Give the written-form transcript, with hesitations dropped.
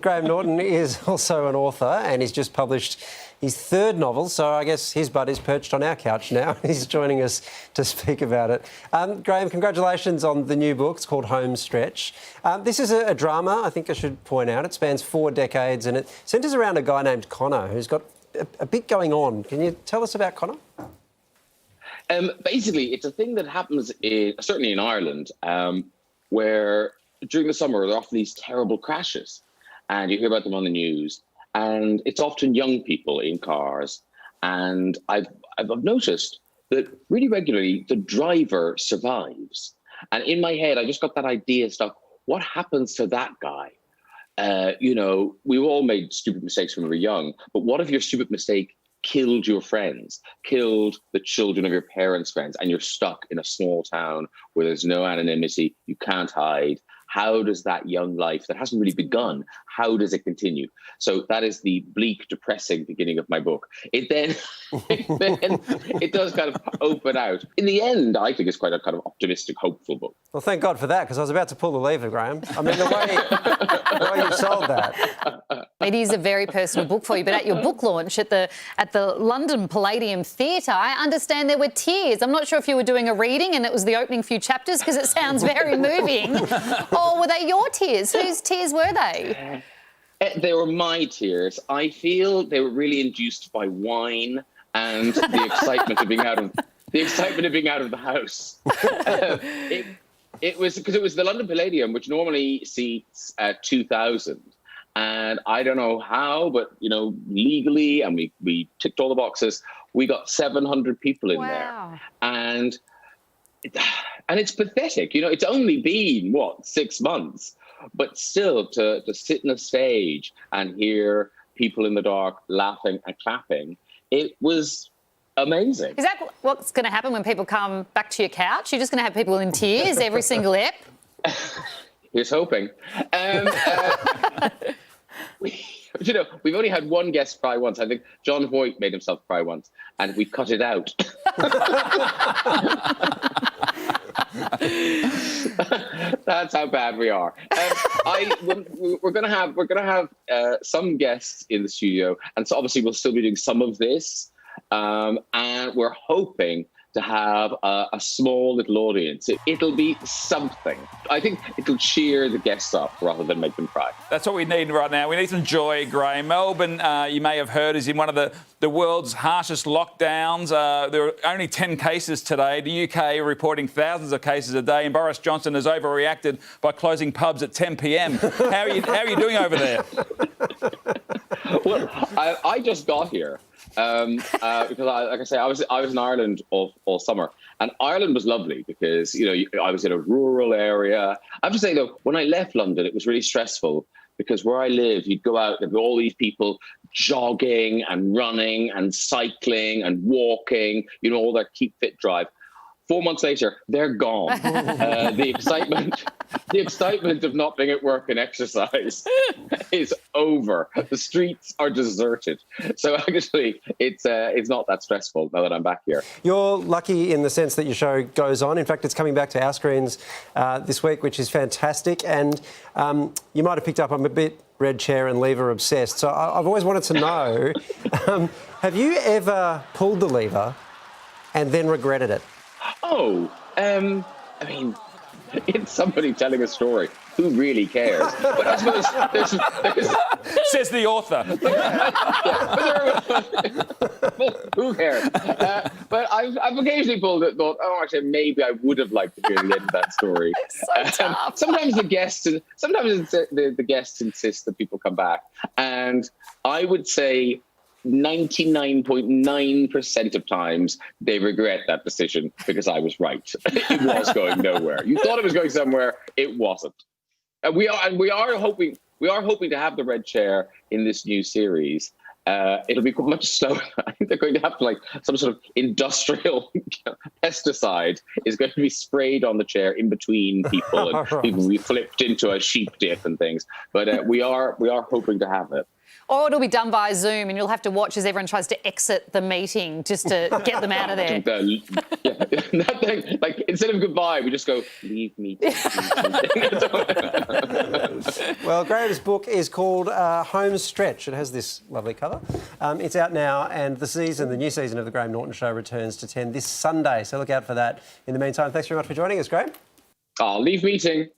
Graham Norton is also an author and he's just published his third novel, so I guess his buddy's perched on our couch now. He's joining us to speak about it. Graham, congratulations on the new book. It's called Home Stretch. This is a drama, I think I should point out. It spans 4 decades and it centres around a guy named Connor who's got a bit going on. Can you tell us about Connor? Basically, it's a thing that happens certainly in Ireland, where during the summer there are often these terrible crashes, and you hear about them on the news. And it's often young people in cars. And I've noticed that really regularly the driver survives. And in my head, I just got that idea stuck. What happens to that guy? We've all made stupid mistakes when we were young. But what if your stupid mistake killed your friends, killed the children of your parents' friends, and you're stuck in a small town where there's no anonymity, you can't hide? How does that young life that hasn't really begun, how does it continue? So that is the bleak, depressing beginning of my book. It then it does kind of open out. In the end, I think it's quite a kind of optimistic, hopeful book. Well, thank God for that, because I was about to pull the lever, Graham. I mean, the way you sold that. It is a very personal book for you, but at your book launch at the London Palladium Theatre, I understand there were tears. I'm not sure if you were doing a reading and it was the opening few chapters, because it sounds very moving. Or were they your tears? Whose tears were they? They were my tears. I feel they were really induced by wine and the excitement of being out of the house. It was because it was the London Palladium, which normally seats 2,000. And I don't know how, but, legally, and we ticked all the boxes, we got 700 people in there. And it's pathetic. It's only been, 6 months? But still, to sit on a stage and hear people in the dark laughing and clapping, it was amazing. Is that what's going to happen when people come back to your couch? You're just going to have people in tears every single ep? Here's hoping. We've only had one guest cry once. I think John Voight made himself cry once, and we cut it out. That's how bad we are. We're gonna have some guests in the studio, and so obviously we'll still be doing some of this, and we're hoping to have a small little audience. It'll be something. I think it'll cheer the guests up rather than make them cry. That's what we need right now. We need some joy, Graham. Melbourne, you may have heard, is in one of the world's harshest lockdowns. There are only 10 cases today. The UK reporting thousands of cases a day, and Boris Johnson has overreacted by closing pubs at 10 p.m. How are you doing over there? Well, I just got here. Because I was in Ireland all summer, and Ireland was lovely because I was in a rural area. I have to say though, when I left London, it was really stressful because where I lived, you'd go out, there'd be all these people jogging and running and cycling and walking, all their keep fit drive. 4 months later, they're gone. The excitement of not being at work and exercise is over. The streets are deserted. So actually, it's not that stressful now that I'm back here. You're lucky in the sense that your show goes on. In fact, it's coming back to our screens this week, which is fantastic. And you might have picked up, I'm a bit red chair and lever obsessed. So I've always wanted to know, have you ever pulled the lever and then regretted it? Oh, I mean, it's somebody telling a story. Who really cares? But I suppose there's says the author. Well, who cares? But I've occasionally pulled it, thought, actually, maybe I would have liked to hear the end of that story. It's so tough. Sometimes the guests insist that people come back, and I would say 99.9% of times they regret that decision because I was right. It was going nowhere. You thought it was going somewhere, it wasn't. And we are hoping to have the red chair in this new series. It'll be much slower. I think they're going to have some sort of industrial pesticide is going to be sprayed on the chair in between people, and people will be flipped into a sheep dip and things. But we are hoping to have it. Or it'll be done via Zoom and you'll have to watch as everyone tries to exit the meeting just to get them out of there. That thing, like, instead of goodbye, we just go, leave me. Well, Graham's book is called Home Stretch. It has this lovely cover. It's out now, and the new season of the Graham Norton Show returns to 10 this Sunday, so look out for that. In the meantime, thanks very much for joining us, Graham. Oh, leave meeting.